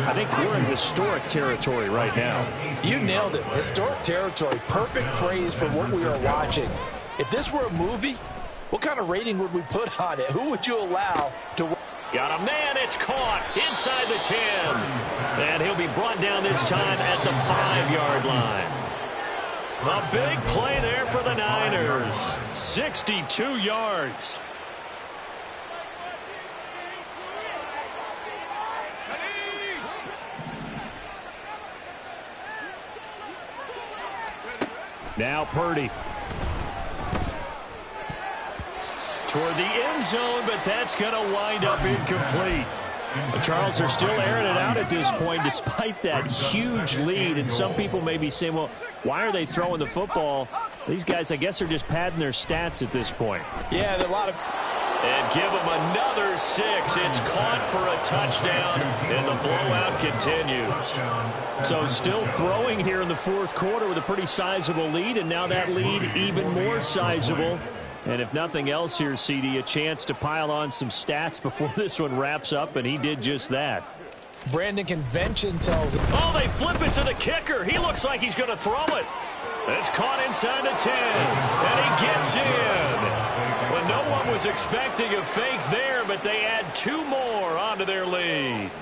I think we're in historic territory right now. You nailed it. Historic territory. Perfect phrase for what we are watching. If this were a movie, what kind of rating would we put on it? Who would you allow to... Got a man, it's caught inside the 10. And he'll be brought down this time at the 5-yard line. A big play there for the Niners. 62 yards. Now Purdy. Toward the end zone, but that's going to wind up incomplete. The Charles are still airing it out at this point despite that huge lead. And some people may be saying, well, why are they throwing the football? These guys, I guess, are just padding their stats at this point. Yeah, a lot of... And give them another 6. It's caught for a touchdown, and the blowout continues. So still throwing here in the 4th quarter with a pretty sizable lead, and now that lead even more sizable. And if nothing else here, CD, a chance to pile on some stats before this one wraps up, and he did just that. Brandon, convention tells him. Oh, they flip it to the kicker. He looks like he's going to throw it. It's caught inside the 10, and he gets in. Well, no one was expecting a fake there, but they add 2 more onto their lead.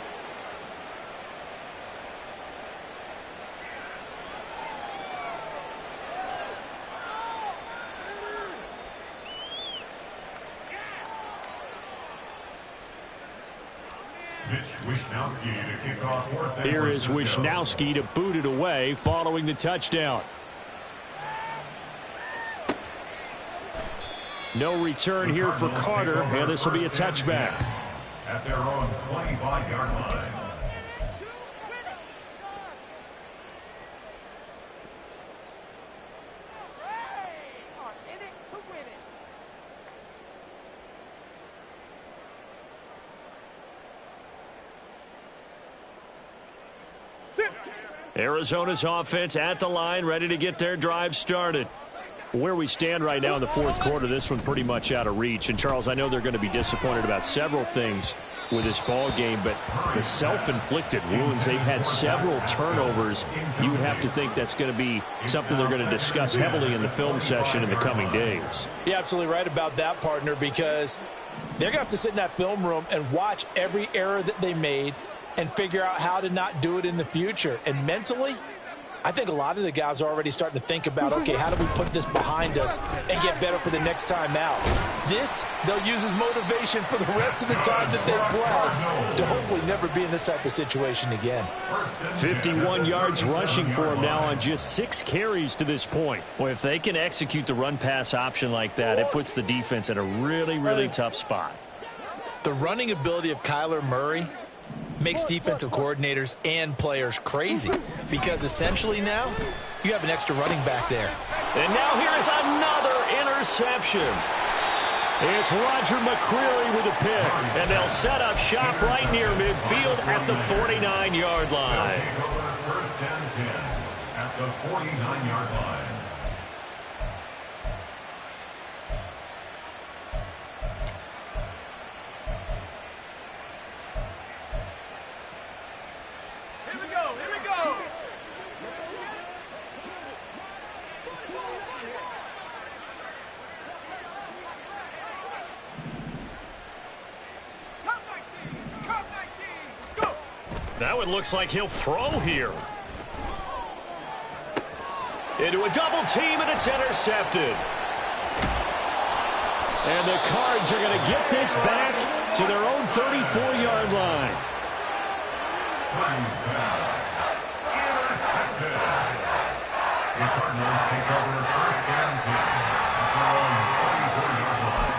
Here is Wishnowski to boot it away following the touchdown. No return here for Carter, and this will be a touchback. At their own 25-yard line. Arizona's offense at the line, ready to get their drive started. Where we stand right now in the fourth quarter, this one pretty much out of reach. And, Charles, I know they're going to be disappointed about several things with this ball game, but the self-inflicted wounds, they've had several turnovers. You would have to think that's going to be something they're going to discuss heavily in the film session in the coming days. You're absolutely right about that, partner, because they're going to have to sit in that film room and watch every error that they made and figure out how to not do it in the future. And mentally, I think a lot of the guys are already starting to think about, okay, how do we put this behind us and get better for the next time out? This, they'll use as motivation for the rest of the time that they play to hopefully never be in this type of situation again. 51 yards rushing for him now on just 6 carries to this point. Well, if they can execute the run-pass option like that, it puts the defense in a really, really tough spot. The running ability of Kyler Murray makes defensive coordinators and players crazy, because essentially now you have an extra running back there. And now here is another interception. It's Roger McCreary with a pick, and they'll set up shop right near midfield at the 49-yard line. First and 10 at the 49-yard line. Now it looks like he'll throw here. Into a double team, and it's intercepted. And the Cards are going to get this back to their own 34-yard line. Intercepted. The Cardinals take over first and 10 at their own 34-yard line.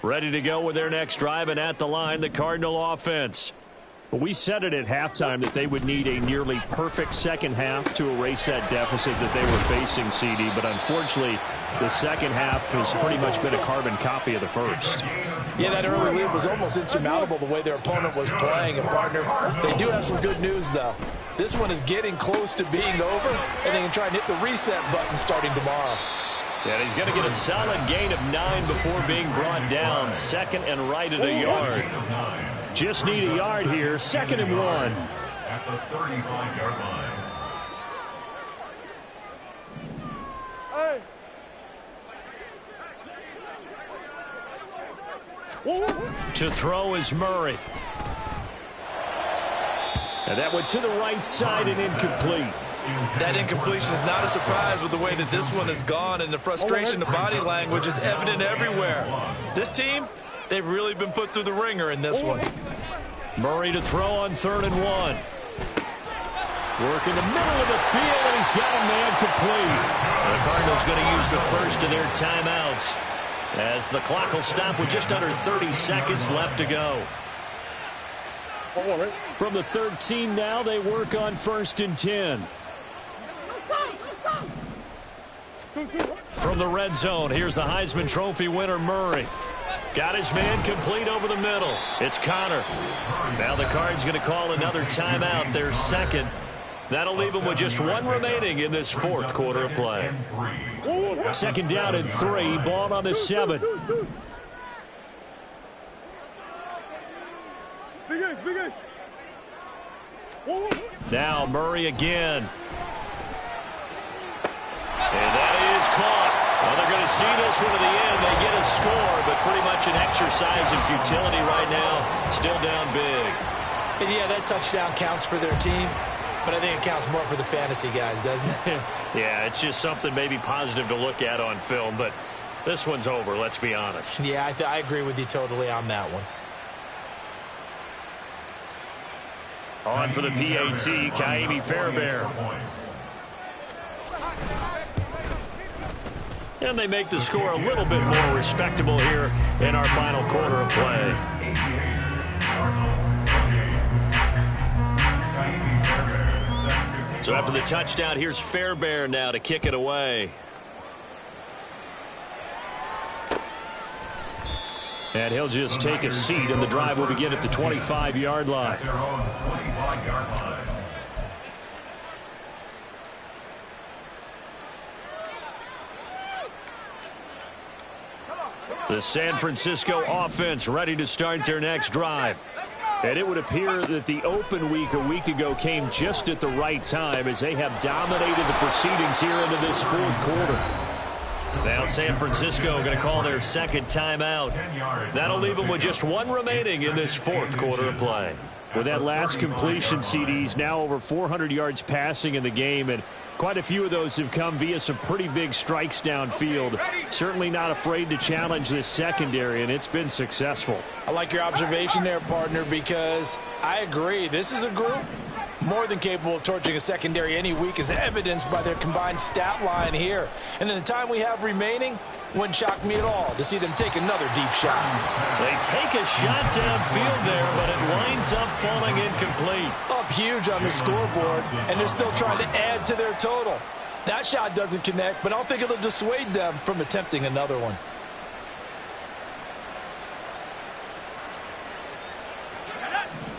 Ready to go with their next drive, and at the line, the Cardinal offense. We said it at halftime that they would need a nearly perfect second half to erase that deficit that they were facing, CD, but unfortunately, the second half has pretty much been a carbon copy of the first. Yeah, that early lead was almost insurmountable the way their opponent was playing. And, partner, they do have some good news, though. This one is getting close to being over, and they can try and hit the reset button starting tomorrow. And he's going to get a solid gain of 9 before being brought down. Second and right at a yard. Just need a yard here. Second and 1. At the 35-yard line. To throw is Murray. And that went to the right side and incomplete. That incompletion is not a surprise with the way that this one has gone, and the frustration, the body language is evident everywhere. This team, they've really been put through the ringer in this one. Murray to throw on 3rd and 1. Work in the middle of the field, and he's got a man complete. The Cardinals going to use the first of their timeouts as the clock will stop with just under 30 seconds left to go. From the 13 now, they work on 1st and 10. From the red zone, here's the Heisman Trophy winner, Murray. Got his man complete over the middle. It's Connor. Now the Cards going to call another timeout, their second. That'll leave them with just 1 remaining in this fourth quarter of play. Second down and 3, ball on the 7. Now Murray again. And that is caught. Well, they're going to see this one to the end. They get a score, but pretty much an exercise in futility right now. Still down big. And yeah, that touchdown counts for their team, but I think it counts more for the fantasy guys, doesn't it? Yeah, it's just something maybe positive to look at on film, but this one's over, let's be honest. Yeah, I agree with you totally on that one. On for the PAT, Ka'imi Fairbairn. And they make the score a little bit more respectable here in our final quarter of play. So after the touchdown, here's Fairbairn now to kick it away. And he'll just take a seat, and the drive will begin at the 25-yard line. The San Francisco offense ready to start their next drive. And it would appear that the open week a week ago came just at the right time as they have dominated the proceedings here into this fourth quarter. Now San Francisco going to call their second timeout. That'll leave them with just one remaining in this fourth quarter of play. With that last completion, CD's now over 400 yards passing in the game, and quite a few of those have come via some pretty big strikes downfield. Certainly not afraid to challenge this secondary, and it's been successful. I like your observation there, partner, because I agree. This is a group more than capable of torching a secondary any week, as evidenced by their combined stat line here. And in the time we have remaining, wouldn't shock me at all to see them take another deep shot. They take a shot downfield there, but it winds up falling incomplete. Up huge on the scoreboard, and they're still trying to add to their total. That shot doesn't connect, but I don't think it'll dissuade them from attempting another one.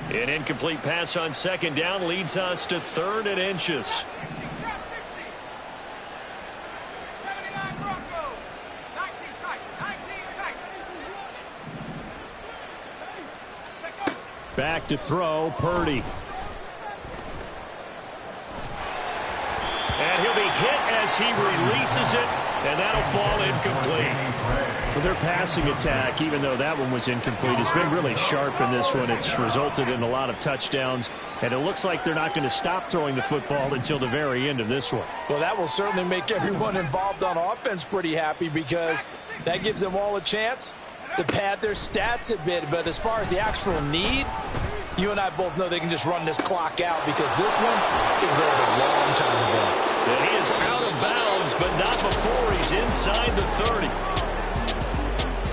An incomplete pass on second down leads us to 3rd and inches. Trap 60. 79 Broncos. 19 tight. 19 tight. Take over. Back to throw, Purdy. And he'll be hit as he releases it, and that'll fall incomplete. But their passing attack, even though that one was incomplete, has been really sharp in this one. It's resulted in a lot of touchdowns, and it looks like they're not going to stop throwing the football until the very end of this one. Well, that will certainly make everyone involved on offense pretty happy, because that gives them all a chance to pad their stats a bit. But as far as the actual need, you and I both know they can just run this clock out, because this one, it was over a long time ago. And he is out of bounds, but not before he's inside the 30.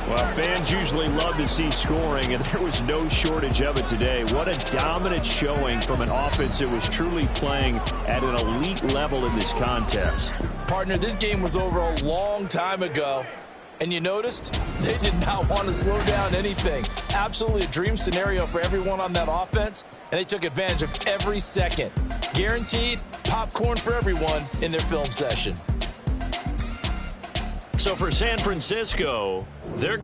Well, fans usually love to see scoring, and there was no shortage of it today. What a dominant showing from an offense that was truly playing at an elite level in this contest. Partner, this game was over a long time ago, and you noticed they did not want to slow down anything. Absolutely a dream scenario for everyone on that offense, and they took advantage of every second. Guaranteed popcorn for everyone in their film session. So for San Francisco, they're